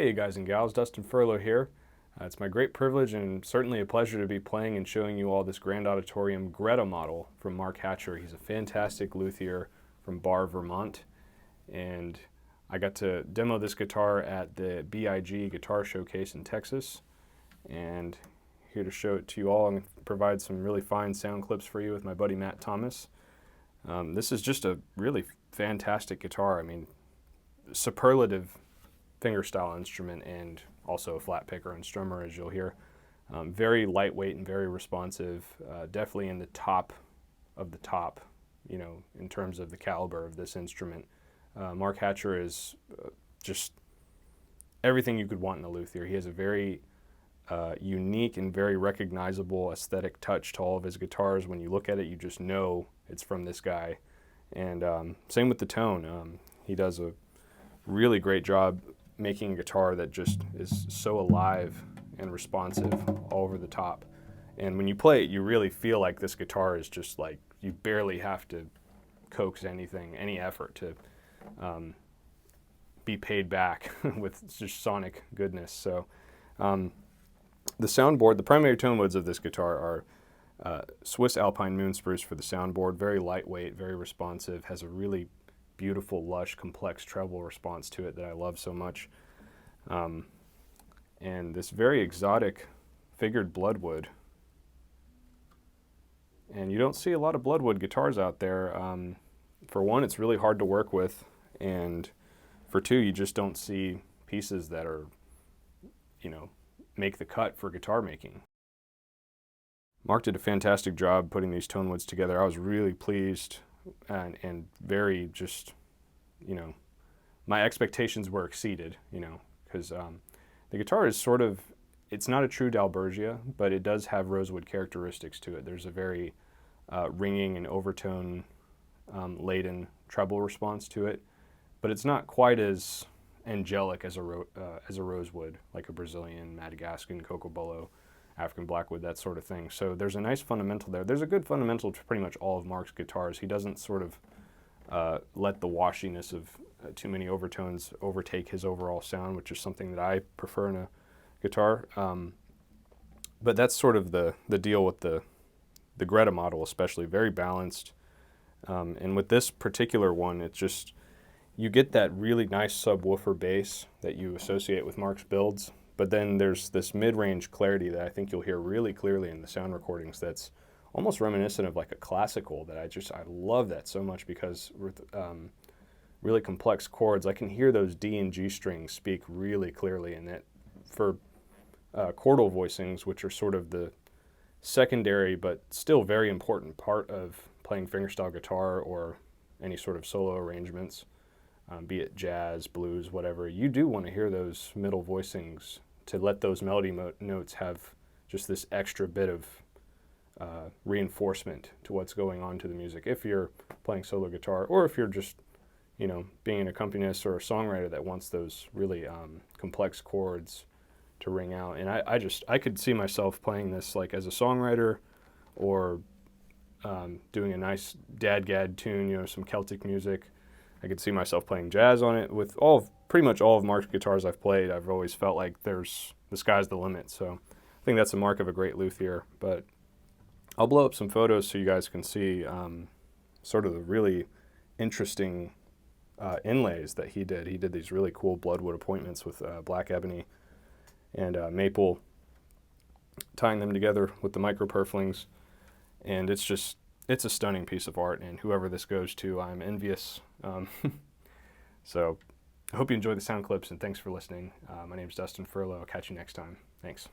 Hey guys and gals, Dustin Furlow here. It's my great privilege and certainly a pleasure to be playing and showing you all this Grand Auditorium Greta model from Mark Hatcher. He's a fantastic luthier from Barre, Vermont, and I got to demo this guitar at the BIG Guitar Showcase in Texas, and here to show it to you all. I'm going to provide some really fine sound clips for you with my buddy Matt Thomas. This is just a really fantastic guitar. I mean, superlative fingerstyle instrument and also a flat picker and strummer, as you'll hear. Very lightweight and very responsive, definitely in the top of the top, you know, in terms of the caliber of this instrument. Mark Hatcher is just everything you could want in a luthier. He has a very unique and very recognizable aesthetic touch to all of his guitars. When you look at it, you just know it's from this guy. And same with the tone. He does a really great job making a guitar that just is so alive and responsive all over the top. And when you play it, you really feel like this guitar is just like, you barely have to coax anything, any effort to be paid back with just sonic goodness. So the soundboard, the primary tone woods of this guitar are Swiss Alpine Moon Spruce for the soundboard, very lightweight, very responsive, has a really beautiful, lush, complex treble response to it that I love so much. And this very exotic figured Bloodwood. And you don't see a lot of Bloodwood guitars out there. For one, it's really hard to work with, and for two, you just don't see pieces that are, you know, make the cut for guitar making. Mark did a fantastic job putting these tone woods together. I was really pleased and very just, you know, my expectations were exceeded, you know, because the guitar is sort of, it's not a true D'Albergia, but it does have rosewood characteristics to it. There's a very ringing and overtone laden treble response to it, but it's not quite as angelic as a rosewood, like a Brazilian, Madagascan, Cocobolo, African Blackwood, that sort of thing. So there's a nice fundamental there. There's a good fundamental to pretty much all of Mark's guitars. He doesn't sort of let the washiness of too many overtones overtake his overall sound, which is something that I prefer in a guitar. But that's sort of the deal with the Greta model, especially, very balanced. And with this particular one, it's just, you get that really nice subwoofer bass that you associate with Mark's builds. But then there's this mid-range clarity that I think you'll hear really clearly in the sound recordings that's almost reminiscent of like a classical, that I love that so much, because with really complex chords, I can hear those D and G strings speak really clearly, and that for chordal voicings, which are sort of the secondary but still very important part of playing fingerstyle guitar or any sort of solo arrangements, be it jazz, blues, whatever, you do want to hear those middle voicings to let those melody notes have just this extra bit of reinforcement to what's going on to the music, if you're playing solo guitar, or if you're just, you know, being an accompanist or a songwriter that wants those really complex chords to ring out. And I could see myself playing this like as a songwriter, or doing a nice dadgad tune, you know, some Celtic music. I could see myself playing jazz on it. With pretty much all of Mark's guitars I've played, I've always felt like the sky's the limit. So I think that's a mark of a great luthier. But I'll blow up some photos so you guys can see sort of the really interesting inlays that he did. He did these really cool Bloodwood appointments with black ebony and maple, tying them together with the micro purflings. And it's a stunning piece of art, and whoever this goes to, I'm envious. So I hope you enjoy the sound clips, and thanks for listening. My name is Dustin Furlow. I'll catch you next time. Thanks.